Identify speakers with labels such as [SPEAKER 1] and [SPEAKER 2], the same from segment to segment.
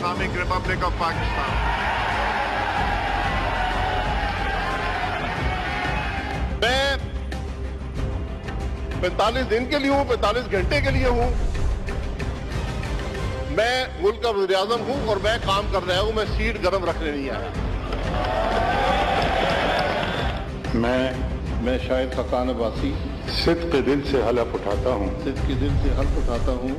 [SPEAKER 1] Islamic Republic of Pakistan.
[SPEAKER 2] میں 45 دن کے لیے ہوں, 45 گھنٹے کے لیے ہوں. میں ملک کا وزیر اعظم ہوں اور میں کام کر رہا ہوں, میں سیٹ گرم رکھنے نہیں آیا.
[SPEAKER 3] میں شاہد خاقان عباسی صدق کے دل سے حلف اٹھاتا ہوں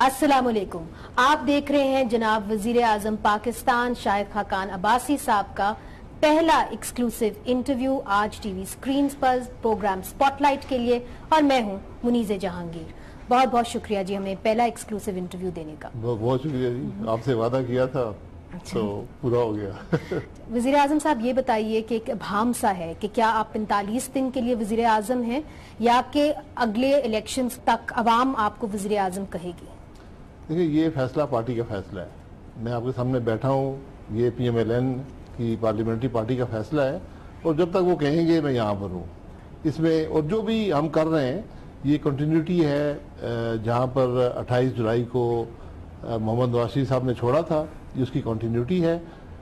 [SPEAKER 4] السلام علیکم. آپ دیکھ رہے ہیں جناب وزیر اعظم پاکستان شاہد خاقان عباسی صاحب کا پہلا ایکسکلوسیو انٹرویو آج ٹی وی سکرینز پر پروگرام سپاٹ لائٹ کے لیے, اور میں ہوں منیز جہانگیر. بہت بہت شکریہ جی ہمیں پہلا ایکسکلوسیو انٹرویو دینے کا.
[SPEAKER 3] بہت شکریہ جی, آپ سے وعدہ کیا تھا تو پورا ہو گیا.
[SPEAKER 4] وزیر اعظم صاحب یہ بتائیے کہ ایک ابہام سا ہے کہ کیا آپ 45 دن کے لیے وزیر اعظم ہیں یا کہ اگلے الیکشنز تک عوام آپ کو وزیر اعظم کہے گی؟
[SPEAKER 3] دیکھیں, یہ فیصلہ پارٹی کا فیصلہ ہے. میں آپ کے سامنے بیٹھا ہوں, یہ پی ایم ایل این کی پارلیمنٹری پارٹی کا فیصلہ ہے, اور جب تک وہ کہیں گے میں یہاں پر ہوں. اس میں اور جو بھی ہم کر رہے ہیں یہ کنٹینیوٹی ہے. جہاں پر 28 جولائی کو محمد نواز شریف صاحب نے چھوڑا تھا, یہ اس کی کنٹینیوٹی ہے.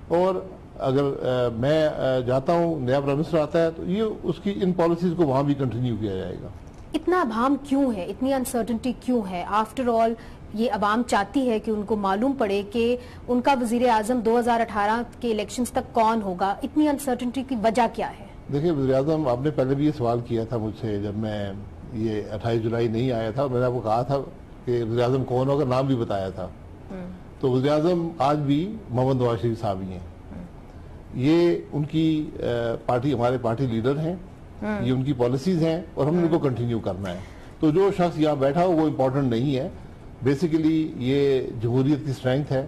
[SPEAKER 3] اور اگر میں جاتا ہوں, نیا پرائم منسٹر آتا ہے, تو یہ اس کی ان پالیسیز کو وہاں بھی کنٹینیو کیا جائے گا.
[SPEAKER 4] اتنا ابہام کیوں ہے, اتنی انسرٹنٹی کیوں ہے؟ آفٹر آل یہ عوام چاہتی ہے کہ ان کو معلوم پڑے کہ ان کا وزیر اعظم 2018 کے الیکشنز تک کون ہوگا. اتنی انسرٹنٹی کی وجہ کیا ہے؟
[SPEAKER 3] دیکھیں وزیر اعظم, آپ نے پہلے بھی یہ سوال کیا تھا مجھ سے جب میں یہ 28 جولائی نہیں آیا تھا, میں نے آپ کو کہا تھا کہ وزیر اعظم کون ہوگا, نام بھی بتایا تھا. تو وزیر اعظم آج بھی محمد نواز شریف صاحب ہی ہیں. یہ ان کی پارٹی, ہمارے پارٹی لیڈر ہیں, یہ ان کی پالیسیز ہیں اور ہم نے ان کو کنٹینیو کرنا ہے. تو جو شخص یہاں بیٹھا ہو وہ امپورٹنٹ نہیں ہے. بیسیکلی یہ جمہوریت کی اسٹرینگتھ ہے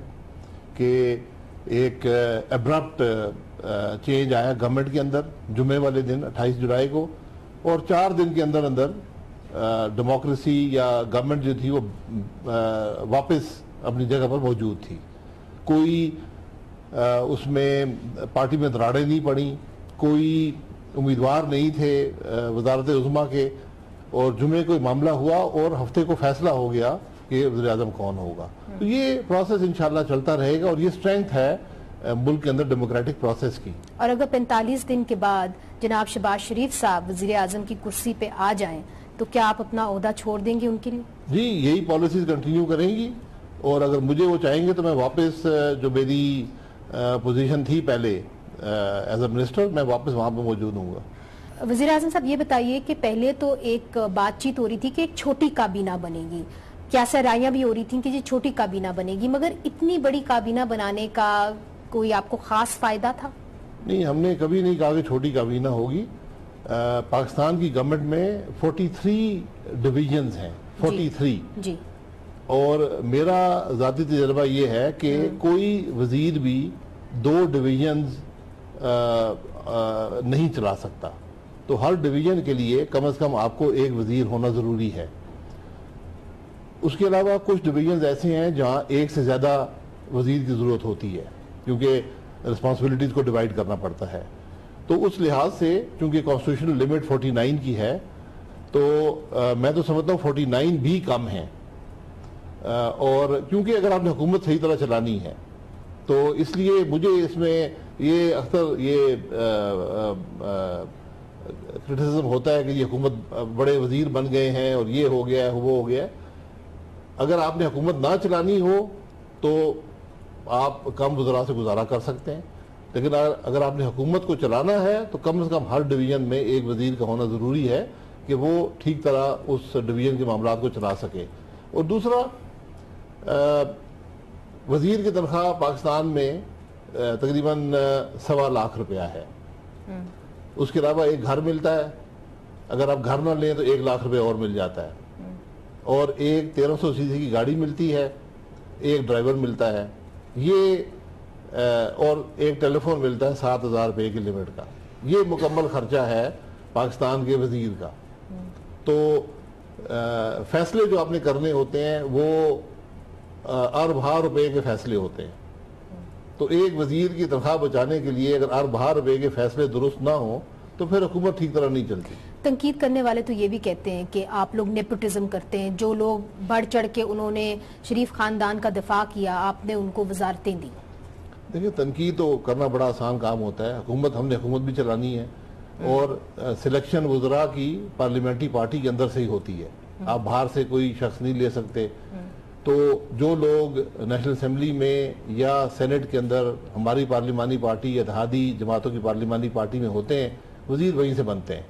[SPEAKER 3] کہ ایک ابرپٹ چینج آیا گورنمنٹ کے اندر جمعے والے دن 28 جولائی کو, اور 4 دن کے اندر اندر ڈیموکریسی یا گورنمنٹ جو تھی وہ واپس اپنی جگہ پر موجود تھی. کوئی اس میں پارٹی میں دراڑیں نہیں پڑیں, کوئی امیدوار نہیں تھے وزارت عظمیٰ کے, اور جمعے کو معاملہ ہوا اور ہفتے کو فیصلہ ہو گیا کہ وزیر اعظم کون ہوگا. تو یہ پروسیس انشاءاللہ چلتا رہے گا, اور یہ اسٹرینگتھ ہے ملک کے اندر ڈیموکریٹک پروسیس کی.
[SPEAKER 4] اور اگر 45 دن کے بعد جناب شہباز شریف صاحب وزیر اعظم کی کرسی پہ آ جائیں تو کیا آپ اپنا عہدہ چھوڑ دیں گے ان کے لیے؟
[SPEAKER 3] جی, یہی پالیسیز کنٹینیو کریں گی, اور اگر مجھے وہ چاہیں گے تو میں واپس جو میری پوزیشن تھی پہلے ایز اے منسٹر, میں واپس وہاں پہ موجود ہوں گا.
[SPEAKER 4] وزیر اعظم صاحب یہ بتائیے کہ پہلے تو ایک بات چیت ہو رہی تھی کہ ایک چھوٹی کابینہ بنے گی, کیا سرائیاں بھی ہو رہی تھیں کہ یہ چھوٹی کابینہ بنے گی, مگر اتنی بڑی کابینہ بنانے کا کوئی آپ کو خاص فائدہ تھا؟
[SPEAKER 3] نہیں, ہم نے کبھی نہیں کہا کہ چھوٹی کابینہ ہوگی. پاکستان کی گورنمنٹ میں 43 ڈویژنز ہیں, 43.
[SPEAKER 4] جی.
[SPEAKER 3] اور میرا ذاتی تجربہ یہ ہے کہ کوئی وزیر بھی 2 ڈویژنز نہیں چلا سکتا. تو ہر ڈویژن کے لیے کم از کم آپ کو ایک وزیر ہونا ضروری ہے. اس کے علاوہ کچھ ڈویژنز ایسے ہیں جہاں ایک سے زیادہ وزیر کی ضرورت ہوتی ہے, کیونکہ رسپانسبلٹیز کو ڈیوائیڈ کرنا پڑتا ہے. تو اس لحاظ سے چونکہ کانسٹیٹیوشنل لمٹ 49 کی ہے, تو میں تو سمجھتا ہوں 49 بھی کم ہیں. اور کیونکہ اگر آپ نے حکومت صحیح طرح چلانی ہے تو اس لیے مجھے اس میں یہ اکثر یہ کرٹیسزم ہوتا ہے کہ یہ حکومت بڑے وزیر بن گئے ہیں اور یہ ہو گیا ہے وہ ہو گیا ہے. اگر آپ نے حکومت نہ چلانی ہو تو آپ کم وزراء سے گزارا کر سکتے ہیں, لیکن اگر آپ نے حکومت کو چلانا ہے تو کم از کم ہر ڈویژن میں ایک وزیر کا ہونا ضروری ہے کہ وہ ٹھیک طرح اس ڈویژن کے معاملات کو چلا سکے. اور دوسرا, وزیر کی تنخواہ پاکستان میں تقریباً 1.25 لاکھ روپیہ ہے. اس کے علاوہ ایک گھر ملتا ہے, اگر آپ گھر نہ لیں تو 1 لاکھ روپے اور مل جاتا ہے, اور ایک 1300 سی سی کی گاڑی ملتی ہے, ایک ڈرائیور ملتا ہے, یہ اور ایک ٹیلی فون ملتا ہے 7,000 روپے کی لمٹ کا. یہ مکمل خرچہ ہے پاکستان کے وزیر کا. تو فیصلے جو آپ نے کرنے ہوتے ہیں وہ اربوں روپے کے فیصلے ہوتے ہیں. تو ایک وزیر کی تنخواہ بچانے کے لیے اگر اربوں روپے کے فیصلے درست نہ ہوں تو پھر حکومت ٹھیک طرح نہیں چلتی.
[SPEAKER 4] تنقید کرنے والے تو یہ بھی کہتے ہیں کہ آپ لوگ نیپوٹزم کرتے ہیں. جو لوگ بڑھ چڑھ کے انہوں نے شریف خاندان کا دفاع کیا, آپ نے ان کو وزارتیں دی.
[SPEAKER 3] دیکھیں, تنقید تو کرنا بڑا آسان کام ہوتا ہے. ہم نے حکومت بھی چلانی ہے, اور سلیکشن وزراء کی پارلیمنٹری پارٹی کے اندر سے ہی ہوتی ہے. آپ باہر سے کوئی شخص نہیں لے سکتے. تو جو لوگ نیشنل اسمبلی میں یا سینٹ کے اندر ہماری پارلیمانی پارٹی, اتحادی جماعتوں کی پارلیمانی پارٹی میں ہوتے ہیں, وزیر وہیں سے بنتے ہیں,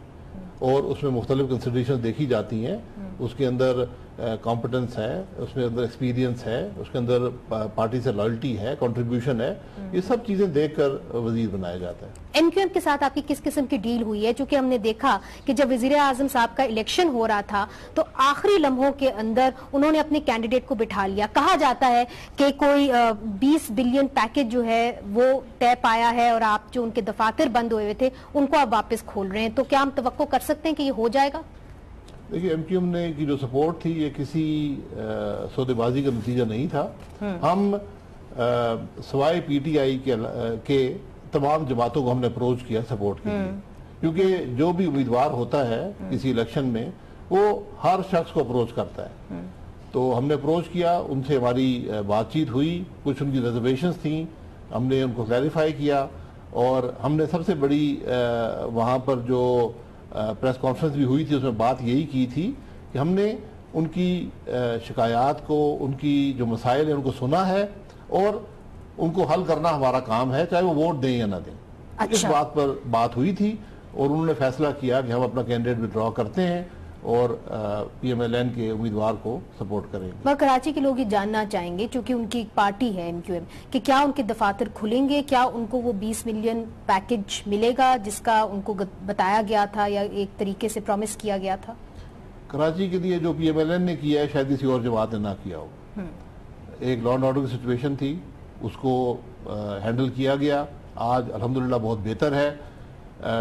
[SPEAKER 3] اور اس میں مختلف کنسیڈریشن دیکھی جاتی ہیں. اس کے اندر کمپٹنس ہے, اس میں اندر ایکسپیرینس ہے, اس کے اندر پارٹی سے لائلٹی ہے, کنٹریبیوشن ہے. یہ سب چیزیں دیکھ کر وزیر بنایا جاتا ہے.
[SPEAKER 4] ایم کیو ایم کے ساتھ آپ کی کس قسم کی ڈیل ہوئی ہے؟ چونکہ ہم نے دیکھا کہ جب وزیر اعظم صاحب کا الیکشن ہو رہا تھا تو آخری لمحوں کے اندر انہوں نے اپنے کینڈیڈیٹ کو بٹھا لیا. کہا جاتا ہے کہ کوئی 20 بلین پیکج جو ہے وہ طے پایا ہے, اور آپ جو ان کے دفاتر بند ہوئے تھے ان کو آپ واپس کھول رہے ہیں. تو کیا ہم توقع کر سکتے ہیں کہ یہ ہو جائے گا؟
[SPEAKER 3] دیکھیے, ایم کیو ایم نے کی جو سپورٹ تھی یہ کسی سودے بازی کا نتیجہ نہیں تھا. ہم سوائے پی ٹی آئی کے تمام جماعتوں کو ہم نے اپروچ کیا سپورٹ کے لیے, کیونکہ جو بھی امیدوار ہوتا ہے کسی الیکشن میں وہ ہر شخص کو اپروچ کرتا ہے. تو ہم نے اپروچ کیا, ان سے ہماری بات چیت ہوئی, کچھ ان کی ریزرویشنز تھیں, ہم نے ان کو کلیریفائی کیا, اور ہم نے سب سے بڑی وہاں پر جو پریس کانفرنس بھی ہوئی تھی اس میں بات یہی کی تھی کہ ہم نے ان کی شکایات کو, ان کی جو مسائل ہیں ان کو سنا ہے, اور ان کو حل کرنا ہمارا کام ہے, چاہے وہ ووٹ دیں یا نہ دیں. اس بات پر بات ہوئی تھی, اور انہوں نے فیصلہ کیا کہ ہم اپنا کینڈیڈیٹ وڈرا کرتے ہیں اور پی ایم ایل این کے امیدوار کو سپورٹ کریں گے.
[SPEAKER 4] مگر کراچی کے لوگ یہ جاننا چاہیں گے, چونکہ ان کی ایک پارٹی ہے ایم کیو ایم, کہ کیا ان کے دفاتر کھلیں گے؟ کیا ان کو وہ 20 ملین پیکج ملے گا جس کا ان کو بتایا گیا تھا یا ایک طریقے سے پرومس کیا گیا تھا؟
[SPEAKER 3] کراچی کے لیے جو پی ایم ایل این نے کیا ہے شاید کسی اور جماعت نے نہ کیا ہو. ایک لا اینڈ آرڈر کی سچویشن تھی, اس کو ہینڈل کیا گیا. آج الحمدللہ بہت بہتر ہے.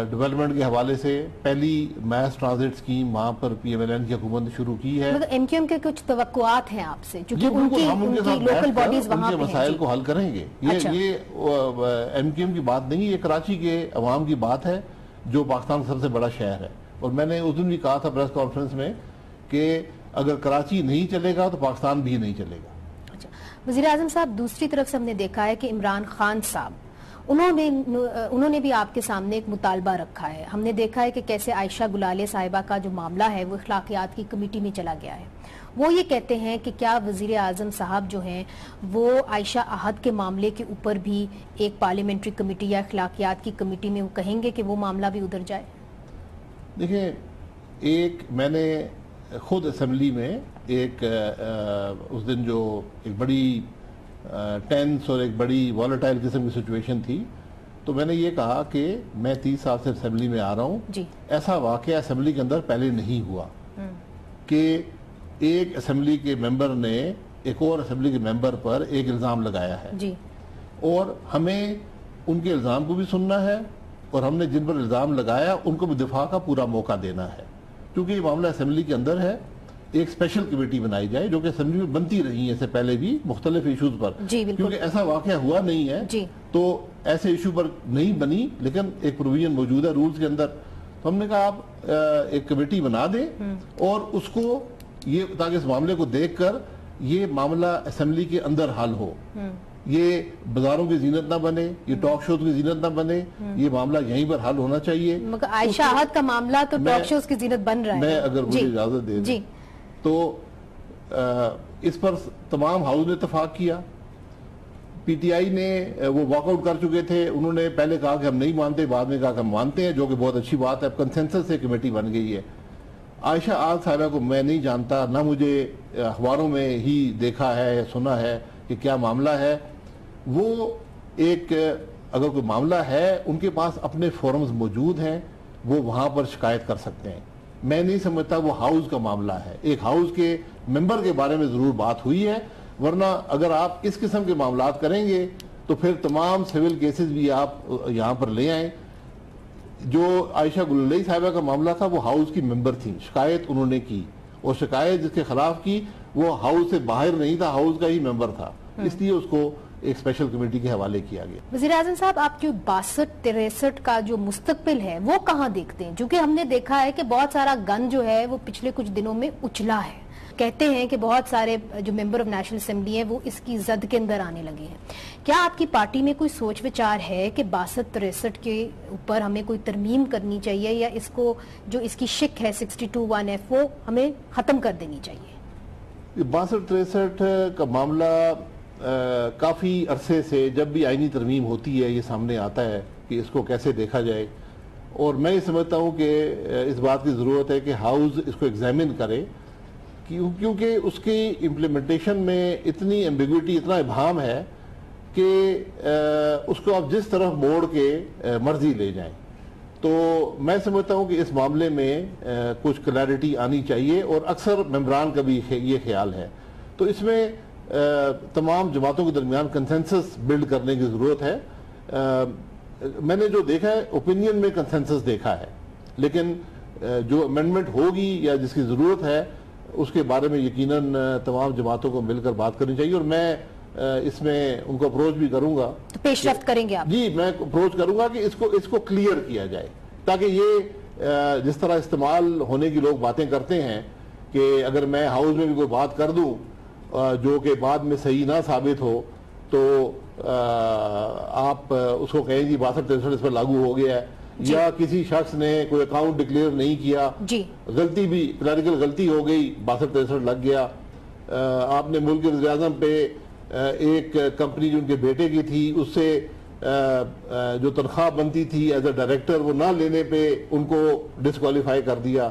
[SPEAKER 3] ڈیولپمنٹ کے حوالے سے پہلی میس ٹرانزٹ اسکیم وہاں پر پی ایم ایل این کی حکومت نے شروع کی ہے.
[SPEAKER 4] ایم کیو ایم کے کچھ توقعات ہیں آپ سے, چونکہ ان کی لوکل باڈیز وہاں پہ ہیں,
[SPEAKER 3] مسائل کو حل کریں گے. یہ ایم کیو ایم کی بات نہیں, یہ کراچی کے عوام کی بات ہے جو پاکستان کا سب سے بڑا شہر ہے. اور میں نے اس دن بھی کہا تھا پریس کانفرنس میں کہ اگر کراچی نہیں چلے گا تو پاکستان بھی نہیں چلے گا.
[SPEAKER 4] وزیر اعظم صاحب, دوسری طرف سے ہم نے دیکھا ہے کہ عمران خان صاحب انہوں نے بھی آپ کے سامنے ایک مطالبہ رکھا ہے. ہم نے دیکھا ہے کہ کیسے عائشہ گلالے صاحبہ کا جو معاملہ ہے وہ اخلاقیات کی کمیٹی میں چلا گیا ہے. وہ یہ کہتے ہیں کہ کیا وزیر اعظم صاحب جو ہیں وہ عائشہ احد کے معاملے کے اوپر بھی ایک پارلیمنٹری کمیٹی یا اخلاقیات کی کمیٹی میں وہ کہیں گے کہ وہ معاملہ بھی ادھر جائے؟
[SPEAKER 3] دیکھیں, میں نے خود اسمبلی میں ایک اس دن جو ایک بڑی ٹینس اور ایک بڑی والیٹائل قسم کی سچویشن تھی, تو میں نے یہ کہا کہ میں 30 سال سے اسمبلی میں آ رہا ہوں, ایسا واقعہ اسمبلی کے اندر پہلے نہیں ہوا کہ ایک اسمبلی کے ممبر نے ایک اور اسمبلی کے ممبر پر ایک الزام لگایا ہے, اور ہمیں ان کے الزام کو بھی سننا ہے, اور ہم نے جن پر الزام لگایا ان کو بھی دفاع کا پورا موقع دینا ہے. کیونکہ یہ معاملہ اسمبلی کے اندر ہے, ایک اسپیشل کمیٹی بنائی جائے جو کہ اسمبلی میں بنتی رہی ہے اس سے پہلے بھی مختلف ایشوز پر, کیونکہ ایسا واقعہ ہوا نہیں ہے تو ایسے ایشو پر نہیں بنی, لیکن ایک پروویژن موجود ہے رولز کے اندر. تو ہم نے کہا آپ ایک کمیٹی بنا دیں اور اس کو یہ, تاکہ اس معاملے کو دیکھ کر یہ معاملہ اسمبلی کے اندر حل ہو, یہ بازاروں کی زینت نہ بنے, یہ ٹاک شوز کی زینت نہ بنے, یہ معاملہ یہیں پر حل ہونا چاہیے.
[SPEAKER 4] مگر عائشہ احد کا معاملہ تو ٹاک شوز کی زینت بن رہا ہے.
[SPEAKER 3] میں اگر مجھے اجازت دے دیں تو اس پر تمام ہاؤس نے اتفاق کیا. پی ٹی آئی نے وہ واک آؤٹ کر چکے تھے, انہوں نے پہلے کہا کہ ہم نہیں مانتے, بعد میں کہا کہ ہم مانتے ہیں, جو کہ بہت اچھی بات ہے. اب کنسنسس سے کمیٹی بن گئی ہے. عائشہ احد صاحبہ کو میں نہیں جانتا, نہ مجھے اخباروں میں ہی دیکھا ہے یا سنا ہے کہ کیا معاملہ ہے. وہ ایک اگر کوئی معاملہ ہے ان کے پاس اپنے فورمز موجود ہیں, وہ وہاں پر شکایت کر سکتے ہیں. میں نہیں سمجھتا وہ ہاؤس کا معاملہ ہے. ایک ہاؤس کے ممبر کے بارے میں ضرور بات ہوئی ہے, ورنہ اگر آپ اس قسم کے معاملات کریں گے تو پھر تمام سول کیسز بھی آپ یہاں پر لے آئیں. جو عائشہ گلالے صاحبہ کا معاملہ تھا وہ ہاؤس کی ممبر تھیں, شکایت انہوں نے کی, اور شکایت جس کے خلاف کی وہ ہاؤس سے باہر نہیں تھا, ہاؤس کا ہی ممبر تھا, اس لیے اس کو ایک اسپیشل کمیٹی کے حوالے کیا گیا.
[SPEAKER 4] وزیر اعظم صاحب, آپ جو 62-63 کا جو مستقبل ہے وہ کہاں دیکھتے ہیں؟ کیونکہ ہم نے دیکھا ہے کہ بہت سارا گن جو ہے وہ پچھلے کچھ دنوں میں اچھلا ہے. کہتے ہیں کہ بہت سارے جو ممبر آف نیشنل اسمبلی ہیں وہ اس کی زد کے اندر آنے لگے ہیں. کیا آپ کی پارٹی میں کوئی سوچ وچار ہے کہ 62-63 کے اوپر ہمیں کوئی ترمیم کرنی چاہیے, یا اس کو جو اس کی شک ہے 62(1)(f) وہ ہمیں ختم کر دینی چاہیے؟
[SPEAKER 3] 62-63 کا معاملہ کافی عرصے سے جب بھی آئینی ترمیم ہوتی ہے یہ سامنے آتا ہے کہ اس کو کیسے دیکھا جائے, اور میں یہ سمجھتا ہوں کہ اس بات کی ضرورت ہے کہ ہاؤس اس کو ایگزامن کرے, کیونکہ اس کی امپلیمنٹیشن میں اتنی ایمبیگوٹی, اتنا ابہام ہے کہ اس کو آپ جس طرف موڑ کے مرضی لے جائیں. تو میں سمجھتا ہوں کہ اس معاملے میں کچھ کلیئرٹی آنی چاہیے, اور اکثر ممبران کا بھی یہ خیال ہے. تو اس میں تمام جماعتوں کے درمیان کنسنسس بلڈ کرنے کی ضرورت ہے. میں نے جو دیکھا ہے اوپینین میں کنسنسس دیکھا ہے, لیکن جو امینڈمنٹ ہوگی یا جس کی ضرورت ہے اس کے بارے میں یقیناً تمام جماعتوں کو مل کر بات کرنی چاہیے, اور میں اس میں ان کو اپروچ بھی کروں گا.
[SPEAKER 4] پیش رفت کریں گے آپ؟ جی,
[SPEAKER 3] میں اپروچ کروں گا کہ اس کو کلیئر کیا جائے, تاکہ یہ جس طرح استعمال ہونے کی لوگ باتیں کرتے ہیں کہ اگر میں ہاؤس میں بھی کوئی بات کر دوں جو کہ بعد میں صحیح نہ ثابت ہو تو آپ اس کو کہیں جی 62-63 اس پر لاگو ہو گیا ہے, یا کسی شخص نے کوئی اکاؤنٹ ڈکلیئر نہیں کیا, غلطی بھی کلریکل غلطی ہو گئی 62-63 لگ گیا. آپ نے ملک کے وزیر اعظم پہ ایک کمپنی جو ان کے بیٹے کی تھی اس سے جو تنخواہ بنتی تھی ایز اے ڈائریکٹر وہ نہ لینے پہ ان کو ڈسکوالیفائی کر دیا.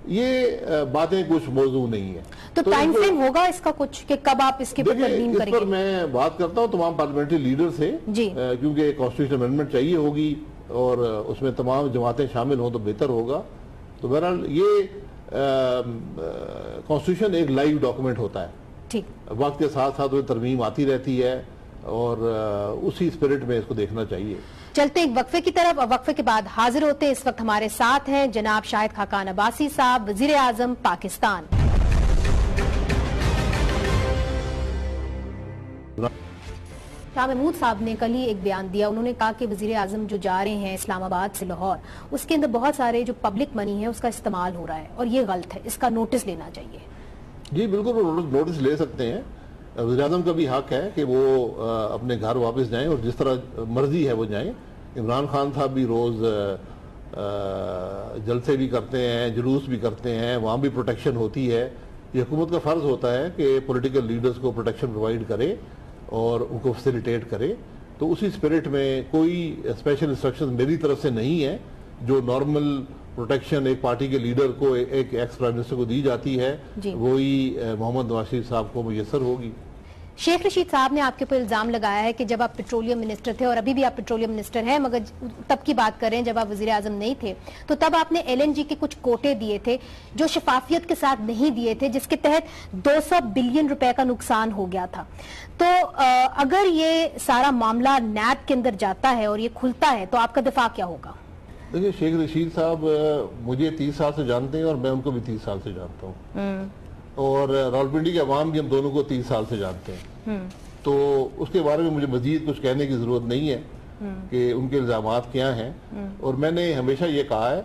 [SPEAKER 3] یہ باتیں کچھ موضوع نہیں ہیں.
[SPEAKER 4] تو ٹائم فریم ہوگا اس کا کچھ کہ کب آپ اس کے پر ترمیم کریں گے؟
[SPEAKER 3] اس پر میں بات کرتا ہوں تمام پارلیمنٹری لیڈر سے, کیونکہ کانسٹیٹیوشن امینڈمنٹ چاہیے ہوگی اور اس میں تمام جماعتیں شامل ہوں تو بہتر ہوگا. تو بہرحال یہ کانسٹیٹیوشن ایک لائیو ڈاکومنٹ ہوتا ہے, وقت کے ساتھ ساتھ وہ ترمیم آتی رہتی ہے, اور اسی اسپرٹ میں اس کو دیکھنا چاہیے.
[SPEAKER 4] چلتے ایک وقفے کی طرف, اور وقفے کے بعد حاضر ہوتے ہیں. اس وقت ہمارے ساتھ ہیں جناب شاہد خاقان عباسی صاحب, وزیر اعظم پاکستان. شاہ محمود صاحب نے کل ہی ایک بیان دیا, انہوں نے کہا کہ وزیر اعظم جو جا رہے ہیں اسلام آباد سے لاہور, اس کے اندر بہت سارے جو پبلک منی ہے اس کا استعمال ہو رہا ہے اور یہ غلط ہے, اس کا نوٹس لینا چاہیے.
[SPEAKER 3] جی بالکل, وہ نوٹس لے سکتے ہیں. وزیر اعظم کا بھی حق ہے کہ وہ اپنے گھر واپس جائیں اور جس طرح مرضی ہے وہ جائیں. عمران خان صاحب بھی روز جلسے بھی کرتے ہیں, جلوس بھی کرتے ہیں, وہاں بھی پروٹیکشن ہوتی ہے. یہ حکومت کا فرض ہوتا ہے کہ پولیٹیکل لیڈرز کو پروٹیکشن پرووائڈ کرے اور ان کو فیسیلیٹیٹ کرے. تو اسی اسپرٹ میں کوئی اسپیشل انسٹرکشن میری طرف سے نہیں ہے. جو نارمل پروٹیکشن ایک پارٹی کے لیڈر کو, ایک ایکس پرائم منسٹر کو دی جاتی ہے, وہی محمد نواز شریف صاحب کو میسر ہوگی.
[SPEAKER 4] شیخ رشید صاحب نے آپ کے اوپر الزام لگایا ہے کہ جب آپ پیٹرولیم منسٹر تھے, اور ابھی بھی آپ پیٹرولیم منسٹر ہیں, مگر تب کی بات کر رہے ہیں جب آپ وزیر اعظم نہیں تھے, تو تب آپ نے LNG کے کچھ کوٹے دیے تھے جو شفافیت کے ساتھ نہیں دیے تھے, جس کے تحت 200 بلین روپے کا نقصان ہو گیا تھا. تو اگر یہ سارا معاملہ نیب کے اندر جاتا ہے اور یہ کھلتا ہے تو آپ کا دفاع کیا ہوگا؟
[SPEAKER 3] دیکھیں, شیخ رشید صاحب مجھے 30 سال سے جانتے ہیں اور میں ان کو بھی 30 سال سے جانتا ہوں, اور راولپنڈی کے عوام بھی ہم دونوں کو 30 سال سے جانتے ہیں. تو اس کے بارے میں مجھے مزید کچھ کہنے کی ضرورت نہیں ہے کہ ان کے الزامات کیا ہیں. اور میں نے ہمیشہ یہ کہا ہے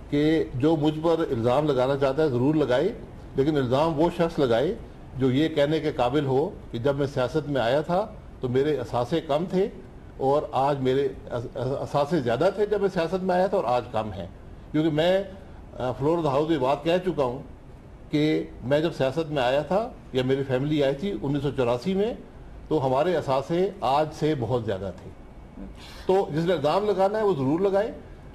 [SPEAKER 3] کہ جو مجھ پر الزام لگانا چاہتا ہے ضرور لگائے, لیکن الزام وہ شخص لگائے جو یہ کہنے کے قابل ہو کہ جب میں سیاست میں آیا تھا تو میرے اثاثے کم تھے اور آج میرے اثاثے زیادہ تھے جب میں سیاست میں آیا تھا, اور آج کم ہیں. کیونکہ میں فلور آف دا ہاؤس میں بات کہہ چکا ہوں کہ میں جب سیاست میں آیا تھا یا میری فیملی آئی تھی 1984 میں, تو ہمارے اثاثے آج سے بہت زیادہ تھے. تو جس نے الزام لگانا ہے وہ ضرور لگائے,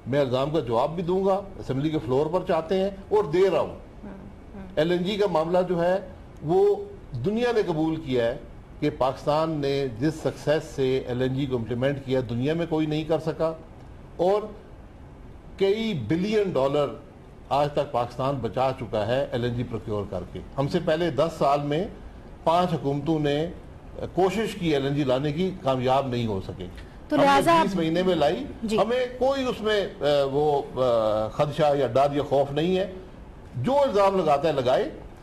[SPEAKER 3] میں الزام کا جواب بھی دوں گا, اسمبلی کے فلور پر چاہتے ہیں اور دے رہا ہوں. LNG کا معاملہ جو ہے وہ دنیا نے قبول کیا ہے کہ پاکستان نے جس سکسیس سے LNG کو امپلیمنٹ کیا دنیا میں کوئی نہیں کر سکا, اور کئی بلین ڈالر آج تک پاکستان بچا چکا ہے LNG پروکیور کر کے. ہم سے پہلے 10 سال میں 5 حکومتوں نے کوشش کی LNG لانے کی, کامیاب نہیں ہو سکے.
[SPEAKER 4] تو لہٰذا
[SPEAKER 3] 20 مہینے میں لائی, ہمیں کوئی اس میں وہ خدشہ یا ڈر یا خوف نہیں ہے. جو الزام لگاتا ہے لگائے,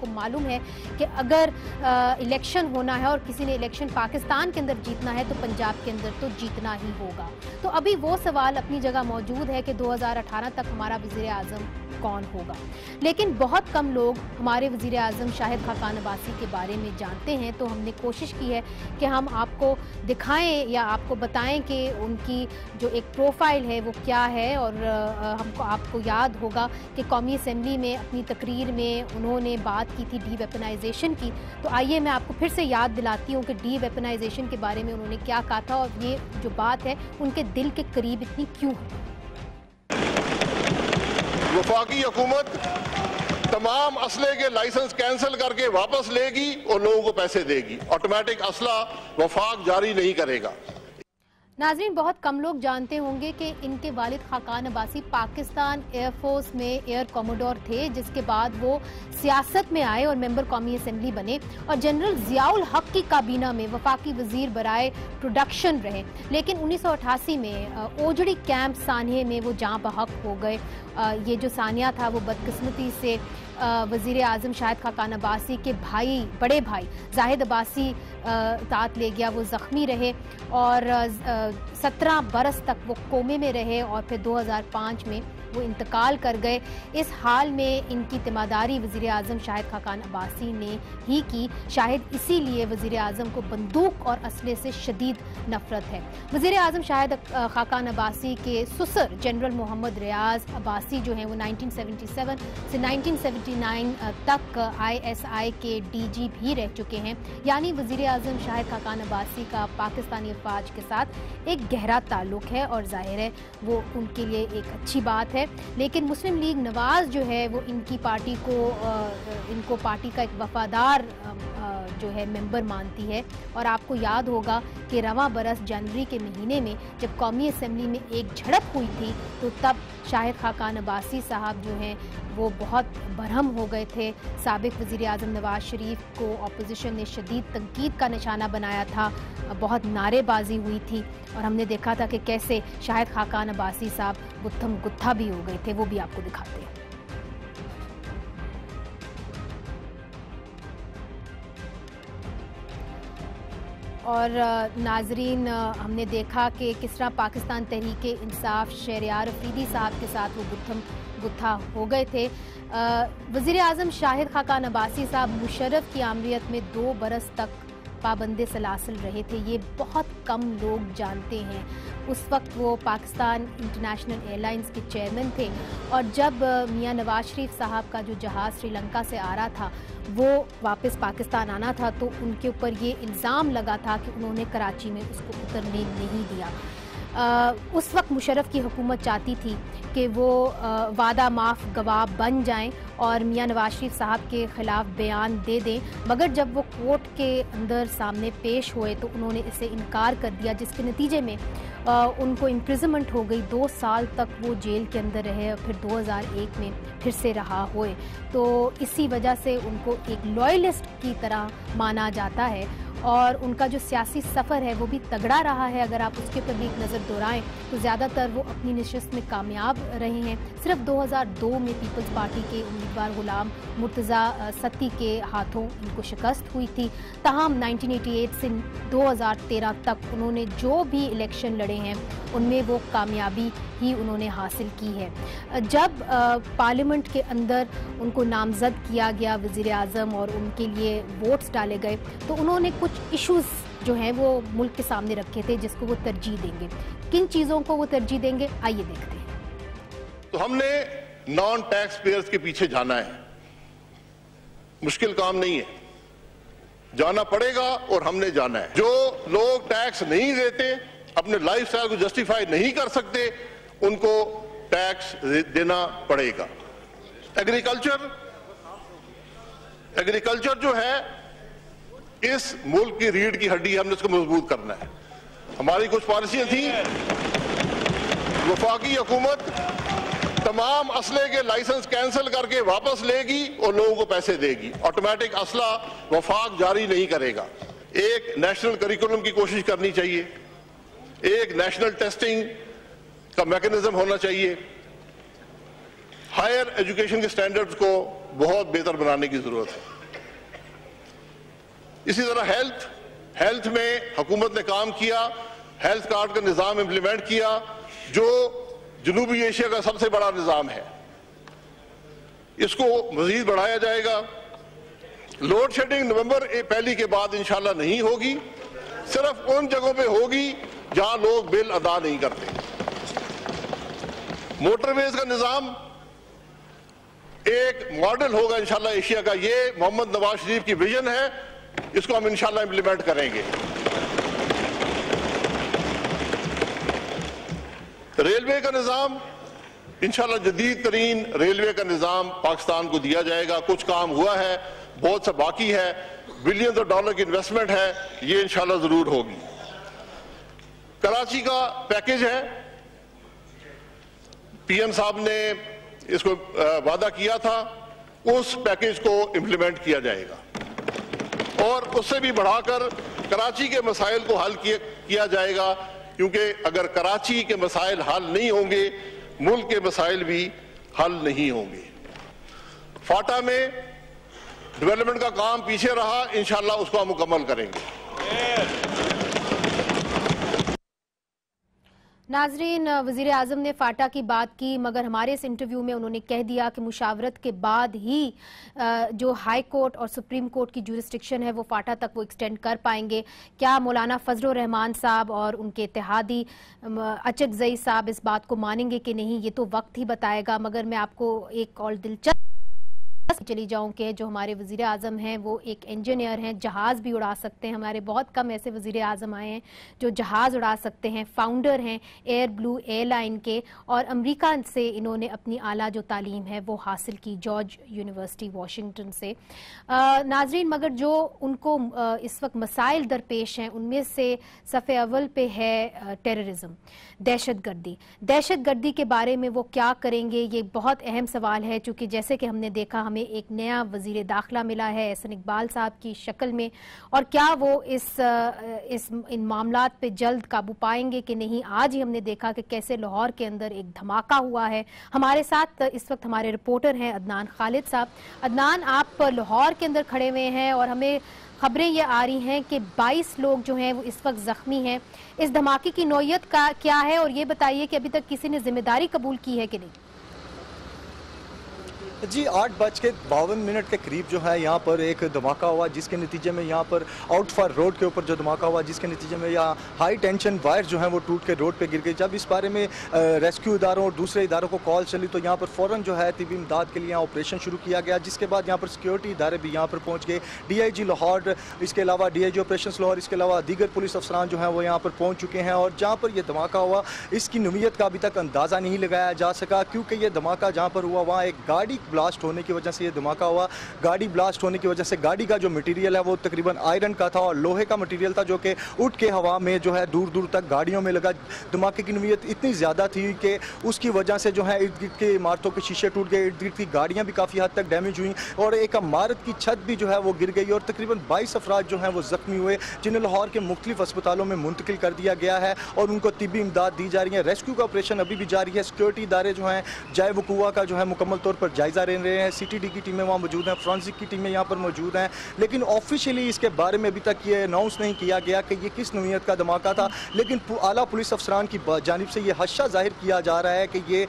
[SPEAKER 4] کو معلوم ہے کہ اگر الیکشن ہونا ہے اور کسی نے الیکشن پاکستان کے اندر جیتنا ہے تو پنجاب کے اندر تو جیتنا ہی ہوگا۔ تو ابھی وہ سوال اپنی جگہ موجود ہے کہ 2018 تک ہمارا وزیر اعظم کون ہوگا، لیکن بہت کم لوگ ہمارے وزیر اعظم شاہد خاقان عباسی کے بارے میں جانتے ہیں۔ تو ہم نے کوشش کی ہے کہ ہم آپ کو دکھائیں یا آپ کو بتائیں کہ ان کی جو ایک پروفائل ہے وہ کیا ہے، اور آپ کو یاد ہوگا کہ قومی اسمبلی میں اپنی تقریر میں انہوں نے بات کی تھی ڈی ویپنائزیشن کی۔ تو آئیے میں آپ کو پھر سے یاد دلاتی ہوں کہ ڈی ویپنائزیشن کے بارے میں انہوں نے کیا کہا تھا، اور یہ جو بات ہے ان کے دل کے قریب اتنی کیوں ہے۔
[SPEAKER 2] وفاقی حکومت تمام اسلحے کے لائسنس کینسل کر کے واپس لے گی اور لوگوں کو پیسے دے گی۔ آٹومیٹک اسلحہ وفاق جاری نہیں کرے گا۔
[SPEAKER 4] ناظرین، بہت کم لوگ جانتے ہوں گے کہ ان کے والد خاقان عباسی پاکستان ایئر فورس میں ایئر کوموڈور تھے، جس کے بعد وہ سیاست میں آئے اور ممبر قومی اسمبلی بنے، اور جنرل ضیاء الحق کی کابینہ میں وفاقی وزیر برائے پروڈکشن رہے۔ لیکن 1988 میں اوجڑی کیمپ سانحے میں وہ جاں بحق ہو گئے۔ یہ جو سانحہ تھا وہ بدقسمتی سے وزیر اعظم شاہد خاقان عباسی کے بڑے بھائی زاہد عباسی تات لے گیا۔ وہ زخمی رہے اور 17 برس تک وہ کومے میں رہے، اور پھر 2005 میں وہ انتقال کر گئے۔ اس حال میں ان کی تیمارداری وزیر اعظم شاہد خاقان عباسی نے ہی کی۔ شاہد اسی لیے وزیر اعظم کو بندوق اور اسلحے سے شدید نفرت ہے۔ وزیر اعظم شاہد خاقان عباسی کے سسر جنرل محمد ریاض عباسی جو ہیں وہ 1977 سے 1979 تک ISI کے DG بھی رہ چکے ہیں، یعنی وزیر اعظم شاہد خاقان عباسی کا پاکستانی افواج کے ساتھ ایک گہرا تعلق ہے، اور ظاہر ہے وہ ان کے لیے ایک اچھی بات ہے۔ لیکن مسلم لیگ نواز جو ہے وہ ان کو پارٹی کا ایک وفادار جو ہے ممبر مانتی ہے، اور آپ کو یاد ہوگا کہ رواں برس جنوری کے مہینے میں جب قومی اسمبلی میں ایک جھڑپ ہوئی تھی تو تب شاہد خاقان عباسی صاحب جو ہیں وہ بہت برہم ہو گئے تھے۔ سابق وزیر اعظم نواز شریف کو اپوزیشن نے شدید تنقید کا نشانہ بنایا تھا، بہت نعرے بازی ہوئی تھی، اور ہم نے دیکھا تھا کہ کیسے شاہد خاقان عباسی صاحب گتھم گتھا بھی ہو گئے تھے۔ وہ بھی آپ کو دکھاتے ہیں۔ اور ناظرین، ہم نے دیکھا کہ کس طرح پاکستان تحریک انصاف شہریار افریدی صاحب کے ساتھ وہ گتھم گتھا ہو گئے تھے۔ وزیر اعظم شاہد خاقان عباسی صاحب مشرف کی آمریت میں 2 برس تک پابند سلاسل رہے تھے۔ یہ بہت کم لوگ جانتے ہیں۔ اس وقت وہ پاکستان انٹرنیشنل ایئر لائنز کے چیئرمین تھے، اور جب میاں نواز شریف صاحب کا جو جہاز سری لنکا سے آ رہا تھا وہ واپس پاکستان آنا تھا، تو ان کے اوپر یہ الزام لگا تھا کہ انہوں نے کراچی میں اس کو اترنے نہیں دیا۔ اس وقت مشرف کی حکومت چاہتی تھی کہ وہ وعدہ معاف گواہ بن جائیں اور میاں نواز شریف صاحب کے خلاف بیان دے دیں، مگر جب وہ کورٹ کے اندر سامنے پیش ہوئے تو انہوں نے اسے انکار کر دیا، جس کے نتیجے میں ان کو امپریزمنٹ ہو گئی۔ 2 سال تک وہ جیل کے اندر رہے، اور پھر 2001 میں پھر سے رہا ہوئے۔ تو اسی وجہ سے ان کو ایک لوائلسٹ کی طرح مانا جاتا ہے، اور ان کا جو سیاسی سفر ہے وہ بھی تگڑا رہا ہے۔ اگر آپ اس کے اوپر بھی ایک نظر دورائیں تو زیادہ تر وہ اپنی نشست میں کامیاب رہے ہیں۔ صرف 2002 میں پیپلز پارٹی کے امیدوار غلام مرتضیٰ ستی کے ہاتھوں ان کو شکست ہوئی تھی، تاہم 1988 سے 2013 تک انہوں نے جو بھی الیکشن لڑے ہیں ان میں وہ کامیابی ہی انہوں نے حاصل کی ہے۔ جب پارلیمنٹ کے اندر ان کو نامزد کیا گیا وزیر اعظم اور ان کے لیے ووٹس ڈالے گئے تو انہوں نے کچھ ایشوز جو ہیں وہ ملک کے سامنے رکھے تھے جس کو وہ ترجیح دیں گے۔ کن چیزوں کو وہ ترجیح دیں گے، آئیے دیکھتے ہیں۔
[SPEAKER 2] تو ہم نے نان ٹیکس پیئرز کے پیچھے جانا ہے، مشکل کام نہیں ہے، جانا پڑے گا اور ہم نے جانا ہے۔ جو لوگ ٹیکس نہیں دیتے، اپنے لائف سٹائل کو جسٹیفائی نہیں کر سکتے، ان کو ٹیکس دینا پڑے گا۔ ایگریکلچر جو ہے اس ملک کی ریڑھ کی ہڈی، ہم نے اس کو مضبوط کرنا ہے۔ ہماری کچھ پالیسیاں تھیں، وفاقی حکومت تمام اسلحے کے لائسنس کینسل کر کے واپس لے گی اور لوگوں کو پیسے دے گی۔ آٹومیٹک اسلحہ وفاق جاری نہیں کرے گا۔ ایک نیشنل کریکولم کی کوشش کرنی چاہیے، ایک نیشنل ٹیسٹنگ کا میکنزم ہونا چاہیے، ہائر ایجوکیشن کے سٹینڈرڈز کو بہت بہتر بنانے کی ضرورت ہے. اسی طرح ہیلتھ میں حکومت نے کام کیا, ہیلتھ کارڈ کا نظام امپلیمنٹ کیا جو جنوبی ایشیا کا سب سے بڑا نظام ہے. اس کو مزید بڑھایا جائے گا. لوڈ شیڈنگ نومبر 1 کے بعد انشاءاللہ نہیں ہوگی, صرف ان جگہوں پہ ہوگی جہاں لوگ بل ادا نہیں کرتے. موٹر ویز کا نظام ایک ماڈل ہوگا انشاءاللہ ایشیا کا. یہ محمد نواز شریف کی ویژن ہے, اس کو ہم انشاءاللہ امپلیمنٹ کریں گے. ریلوے کا نظام انشاءاللہ جدید ترین ریلوے کا نظام پاکستان کو دیا جائے گا. کچھ کام ہوا ہے, بہت سا باقی ہے, بلینز آف ڈالر کی انویسٹمنٹ ہے, یہ انشاءاللہ ضرور ہوگی. کراچی کا پیکیج ہے, پی ایم صاحب نے اس کو وعدہ کیا تھا, اس پیکیج کو امپلیمنٹ کیا جائے گا اور اس سے بھی بڑھا کر کراچی کے مسائل کو حل کیا جائے گا, کیونکہ اگر کراچی کے مسائل حل نہیں ہوں گے ملک کے مسائل بھی حل نہیں ہوں گے. فاٹا میں ڈیولپمنٹ کا کام پیچھے رہا, انشاءاللہ اس کو ہم مکمل کریں گے.
[SPEAKER 4] ناظرین, وزیر اعظم نے فاٹا کی بات کی, مگر ہمارے اس انٹرویو میں انہوں نے کہہ دیا کہ مشاورت کے بعد ہی جو ہائی کورٹ اور سپریم کورٹ کی جورسڈکشن ہے وہ فاٹا تک وہ ایکسٹینڈ کر پائیں گے. کیا مولانا فضل الرحمان صاحب اور ان کے اتحادی اچک زئی صاحب اس بات کو مانیں گے کہ نہیں, یہ تو وقت ہی بتائے گا. مگر میں آپ کو ایک اور دلچسپ چلی جاؤں کہ جو ہمارے وزیر اعظم ہیں وہ ایک انجینئر ہیں, جہاز بھی اڑا سکتے ہیں. ہمارے بہت کم ایسے وزیر اعظم آئے ہیں جو جہاز اڑا سکتے ہیں. فاؤنڈر ہیں ایئر بلو ایئر لائن کے, اور امریکہ سے انہوں نے اپنی اعلیٰ جو تعلیم ہے وہ حاصل کی جارج یونیورسٹی واشنگٹن سے. ناظرین, مگر جو ان کو اس وقت مسائل درپیش ہیں ان میں سے صف اول پہ ہے ٹیررزم, دہشت گردی کے بارے میں وہ کیا کریں گے, یہ بہت اہم سوال ہے. چونکہ جیسے کہ ہم نے دیکھا ہمیں ایک نیا وزیر داخلہ ملا ہے احسن اقبال صاحب کی شکل میں, اور کیا وہ ان معاملات پہ جلد قابو پائیں گے کہ نہیں. آج ہی ہم نے دیکھا کہ کیسے لاہور کے اندر ایک دھماکہ ہوا ہے. ہمارے ساتھ اس وقت ہمارے رپورٹر ہیں عدنان خالد صاحب. عدنان, آپ لاہور کے اندر کھڑے ہوئے ہیں اور ہمیں خبریں یہ آ رہی ہیں کہ 22 لوگ جو ہیں وہ اس وقت زخمی ہیں. اس دھماکے کی نوعیت کا کیا ہے, اور یہ بتائیے کہ ابھی تک کسی نے ذمہ داری قبول کی ہے کہ نہیں.
[SPEAKER 5] جی 8:52 کے قریب جو ہے یہاں پر ایک دھماکہ ہوا, جس کے نتیجے میں یہاں پر آؤٹ فار روڈ کے اوپر جو دھماکہ ہوا, جس کے نتیجے میں یہاں ہائی ٹینشن وائر جو ہیں وہ ٹوٹ کے روڈ پہ گر گئی. جب اس بارے میں ریسکیو اداروں اور دوسرے اداروں کو کال چلی تو یہاں پر فوراً جو ہے طبی امداد کے لیے آپریشن شروع کیا گیا, جس کے بعد یہاں پر سیکیورٹی ادارے بھی یہاں پر پہنچ گئے. ڈی آئی جی لاہور, اس کے علاوہ D I G operations Lahore, اس کے علاوہ دیگر پولیس افسران جو ہیں وہ یہاں پر پہنچ چکے ہیں. اور جہاں پر یہ دھماکہ ہوا اس کی نوعیت کا ابھی تک اندازہ نہیں لگایا جا سکا, کیونکہ یہ دھماکہ جہاں پر ہوا وہاں ایک گاڑی بلاسٹ ہونے کی وجہ سے یہ دھماکہ ہوا. گاڑی بلاسٹ ہونے کی وجہ سے گاڑی کا جو مٹیریل ہے وہ تقریباً آئرن کا تھا اور لوہے کا مٹیریل تھا, جو کہ اٹھ کے ہوا میں جو ہے دور دور تک گاڑیوں میں لگا. دھماکے کی نوعیت اتنی زیادہ تھی کہ اس کی وجہ سے جو ہے ارد گرد کی عمارتوں کے شیشے ٹوٹ گئے, ارد گرد کی گاڑیاں بھی کافی حد تک ڈیمیج ہوئیں, اور ایک عمارت کی چھت بھی جو ہے وہ گر گئی, اور تقریباً 22 افراد جو ہیں وہ زخمی ہوئے, جنہیں لاہور کے مختلف اسپتالوں میں منتقل کر دیا گیا ہے اور ان کو طبی امداد دی جا رہی ہے. ریسکیو کا آپریشن ابھی بھی جاری ہے. سیکورٹی ادارے جو ہیں جائے وقوع کا جو ہے مکمل طور پر جائزہ لے رہے ہیں. سی ٹی ڈی کی ٹیمیں وہاں موجود ہیں, فرانسک کی ٹیمیں یہاں پر موجود ہیں, لیکن آفیشیلی اس کے بارے میں ابھی تک یہ اناؤنس نہیں کیا گیا کہ یہ کس نوعیت کا دھماکہ تھا. لیکن اعلیٰ پولیس افسران کی جانب سے یہ خدشہ ظاہر کیا جا رہا ہے کہ یہ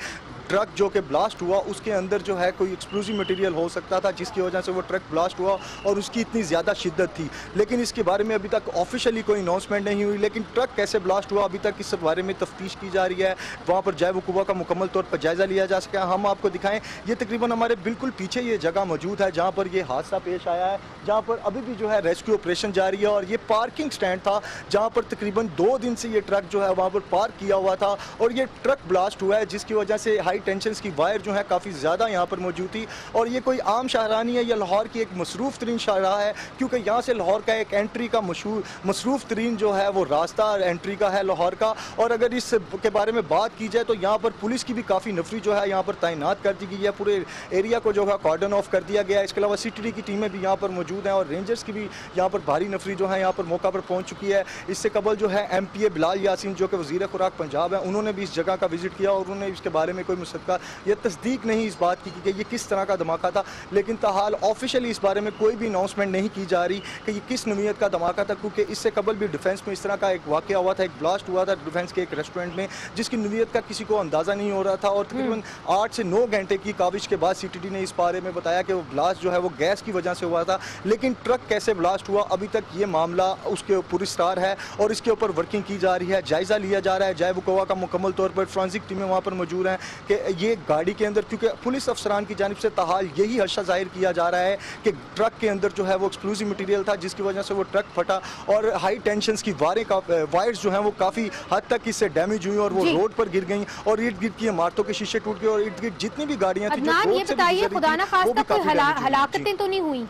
[SPEAKER 5] ٹرک جو کہ بلاسٹ ہوا اس کے اندر جو ہے کوئی ایکسپلوزیو مٹیریل ہو سکتا تھا, جس کی وجہ سے وہ ٹرک بلاسٹ ہوا اور اس کی اتنی زیادہ شدت تھی. لیکن اس کے بارے میں ابھی تک آفیشیلی کوئی اناؤنسمنٹ نہیں ہوئی. لیکن ٹرک کیسے بلاسٹ ہوا ابھی تک اس بارے میں تفتیش کی جا رہی ہے. وہاں پر جائے وقوع کا مکمل طور پر جائزہ لیا جا سکا. ہم آپ کو دکھائیں, یہ تقریباً ہمارے بالکل پیچھے یہ جگہ موجود ہے جہاں پر یہ حادثہ پیش آیا ہے, جہاں پر ابھی بھی جو ہے ریسکیو آپریشن جاری ہے. اور یہ پارکنگ سٹینڈ تھا جہاں پر تقریباً 2 دن سے یہ ٹرک جو ہے وہاں پر پارک کیا ہوا تھا, اور یہ ٹرک بلاسٹ ہوا ہے, جس کی وجہ سے ہائی ٹینشنز کی وائر جو ہے کافی زیادہ یہاں پر موجود تھی. اور یہ کوئی عام شاہراہ نہیں ہے, یہ لاہور کی ایک مصروف ترین شاہراہ ہے, کیونکہ یہاں سے لاہور کا ایک انٹری کا مصروف ترین جو ہے وہ راستہ انٹری کا ہے لاہور کا. اور اگر اس کے بارے میں بات کی جائے تو یہاں پر پولیس کی بھی کافی نفری جو ہے یہاں پر تعینات کر دی گئی ہے, پورے ایریا کو جو ہے کارڈن آف کر دیا گیا ہے. اس کے علاوہ سی ٹی ڈی کی ٹیمیں بھی یہاں پر موجود ہیں, اور رینجرز کی بھی یہاں پر بھاری نفری جو ہے یہاں پر موقع پر پہنچ چکی ہے. اس سے قبل جو ہے ایم پی اے بلال یاسین جو کہ وزیر خوراک پنجاب ہیں, انہوں نے بھی اس جگہ کا وزٹ کیا اور انہوں نے اس کے بارے میں کوئی مصدقہ یہ تصدیق نہیں اس بات کی کہ یہ کس طرح کا دھماکہ تھا، لیکن تاحال آفیشلی اس بارے میں کوئی بھی اناؤنسمنٹ نہیں کی جا رہی کہ یہ کس نوعیت کا دھماکہ تھا، کیونکہ اس سے قبل بھی ڈیفنس میں اس طرح کا ایک واقعہ ہوا تھا، ایک بلاسٹ ہوا تھا ڈیفنس کے ایک ریسٹورنٹ میں، جس کی نوعیت کا کسی کو اندازہ نہیں ہو رہا تھا، اور تقریباً 8 سے 9 گھنٹے کی کاوش کے بعد CTD نے اس بارے میں بتایا کہ وہ بلاسٹ جو ہے وہ گیس کی وجہ سے ہوا تھا، لیکن ٹرک کیسے بلاسٹ ہوا ابھی تک یہ معاملہ اس کے اوپر اسرار ہے، اور اس کے اوپر ورکنگ کی جا رہی ہے، جائزہ لیا جا رہا ہے۔ جائے وقوع کا مکمل طور پر فرانسک ٹیمیں وہاں پر موجود ہیں کہ یہ گاڑی کے اندر، کیونکہ پولیس افسران کی جانب سے تاحال یہی خدشہ ظاہر کیا جا رہا ہے کہ ٹرک کے اندر جو ہے وہ ایکسپلوزیو مٹیریل تھا، جس کی وجہ سے وہ ٹرک پھٹا، اور ہائی ٹینشنز کی وائرز جو ہیں وہ کافی حد تک اس سے ڈیمیج ہوئی اور وہ روڈ پر گر گئیں، اور ارد گرد کی عمارتوں کے شیشے ٹوٹ گئے، اور ارد گرد جتنی بھی گاڑیاں تھیں جو روڈ سے
[SPEAKER 4] بتائیے خدا نہ خواستہ کوئی ہلاکتیں تو نہیں ہوئی؟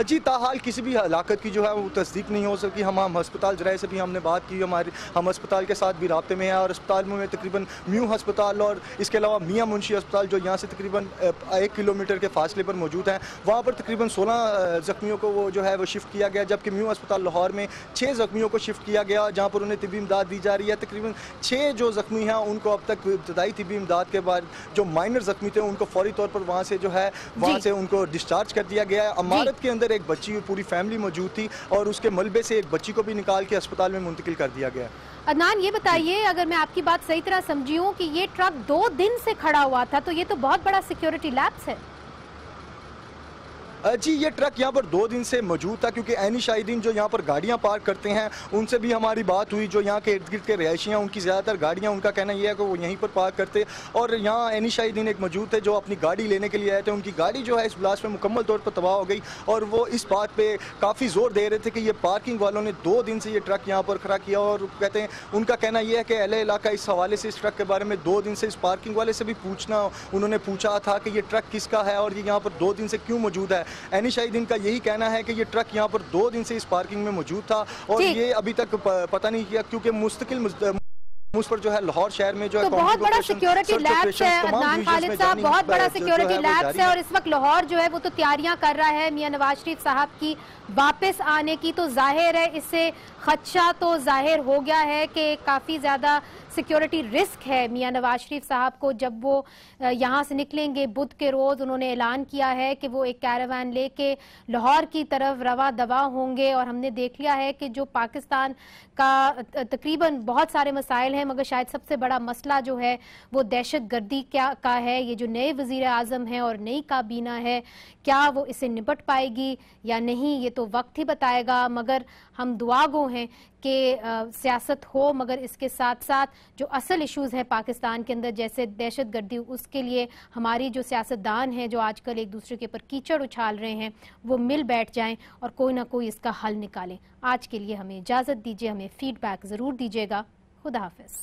[SPEAKER 5] جی تاحال کسی بھی ہلاکت کی جو ہے وہ تصدیق نہیں ہو سکی۔ ہم ہسپتال ذرائع سے بھی ہم نے بات کی، ہم ہسپتال کے ساتھ بھی رابطے میں ہیں، اور اسپتال میں تقریباً میو ہسپتال اور اس کے علاوہ میاں منشی ہسپتال جو یہاں سے تقریباً 1 کلومیٹر کے فاصلے پر موجود ہیں، وہاں پر تقریباً 16 زخمیوں کو وہ جو ہے وہ شفٹ کیا گیا، جبکہ میو ہسپتال لاہور میں 6 زخمیوں کو شفٹ کیا گیا، جہاں پر انہیں طبی امداد دی جا رہی ہے۔ تقریباً 6 جو زخمی ہیں ان کو اب تک ابتدائی طبی امداد کے بعد، جو مائنر زخمی تھے ان کو فوری طور پر وہاں سے جو ہے وہاں سے ان کو ڈسچارج کر دیا گیا ہے۔ عمارت کے اندر ایک بچی اور پوری فیملی موجود تھی، اور اس کے ملبے سے ایک بچی کو بھی نکال کے اسپتال میں منتقل کر دیا گیا۔
[SPEAKER 4] عدنان یہ بتائیے، اگر میں آپ کی بات صحیح طرح سمجھی ہوں کہ یہ ٹرک 2 دن سے کھڑا ہوا تھا، تو یہ تو بہت بڑا سیکیورٹی لیپس ہے۔
[SPEAKER 5] جی یہ ٹرک یہاں پر 2 دن سے موجود تھا، کیونکہ عینی شاہدین جو یہاں پر گاڑیاں پارک کرتے ہیں ان سے بھی ہماری بات ہوئی، جو یہاں کے ارد گرد کے رہائشی ہیں ان کی زیادہ تر گاڑیاں، ان کا کہنا یہ ہے کہ وہ یہیں پر پارک کرتے، اور یہاں عینی شاہدین ایک موجود تھے جو اپنی گاڑی لینے کے لیے آئے تھے، ان کی گاڑی جو ہے اس بلاسٹ میں مکمل طور پر تباہ ہو گئی، اور وہ اس بات پہ کافی زور دے رہے تھے کہ یہ پارکنگ والوں نے 2 دن سے یہ ٹرک یہاں پر کھڑا کیا، اور کہتے ہیں ان کا کہنا یہ ہے کہ اہل علاقہ اس حوالے سے اس ٹرک کے بارے میں 2 دن سے اس پارکنگ والے سے بھی انہوں نے پوچھا تھا کہ یہ ٹرک کس کا ہے اور یہ یہاں پر 2 دن سے کیوں موجود ہے۔ عینی شاہدین کا یہی کہنا ہے کہ یہ ٹرک یہاں پر 2 دن سے اس پارکنگ میں موجود تھا، اور یہ ابھی تک پتہ نہیں کیا، کیونکہ مستقل اس پر جو ہے لاہور شہر میں جو ہے
[SPEAKER 4] بہت بڑا سیکیورٹی لیبس ہے عدنان خالد صاحب، بہت بڑا سیکیورٹی لیبس ہے، اور اس وقت لاہور جو ہے وہ تو تیاریاں کر رہا ہے میاں نواز شریف صاحب کی واپس آنے کی، تو ظاہر ہے اس سے خدشہ تو ظاہر ہو گیا ہے کہ کافی زیادہ سیکیورٹی رسک ہے میاں نواز شریف صاحب کو جب وہ یہاں سے نکلیں گے۔ بدھ کے روز انہوں نے اعلان کیا ہے کہ وہ ایک کیراوین لے کے لاہور کی طرف رواں دواں ہوں گے، اور ہم نے دیکھ لیا ہے کہ جو پاکستان کا تقریباً بہت سارے مسائل ہیں، مگر شاید سب سے بڑا مسئلہ جو ہے وہ دہشت گردی کا ہے۔ یہ جو نئے وزیر اعظم ہیں اور نئی کابینہ ہے، کیا وہ اسے نپٹ پائے گی یا نہیں، یہ تو وقت ہی بتائے گا، مگر ہم دعا گو ہیں کہ سیاست ہو، مگر اس کے ساتھ ساتھ جو اصل ایشوز ہیں پاکستان کے اندر جیسے دہشت گردی، اس کے لیے ہماری جو سیاستدان ہیں جو آج کل ایک دوسرے کے اوپر کیچڑ اچھال رہے ہیں، وہ مل بیٹھ جائیں اور کوئی نہ کوئی اس کا حل نکالیں۔ آج کے لیے ہمیں اجازت دیجیے، ہمیں فیڈ بیک ضرور دیجیے گا۔ خدا حافظ۔